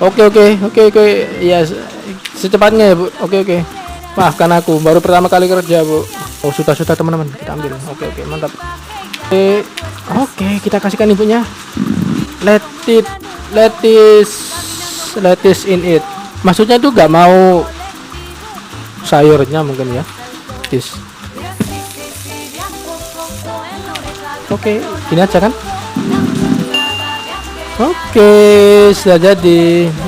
Oke. Ya, secepatnya ya, Bu. Oke. Maafkan aku, baru pertama kali kerja, Bu. Oh, sudah teman-teman, kita ambil. Oke, mantap. Oke, kita kasihkan ibunya. Let it let this in it. Maksudnya itu gak mau sayurnya mungkin ya. This. Oke, gini aja kan? Oke, sudah jadi.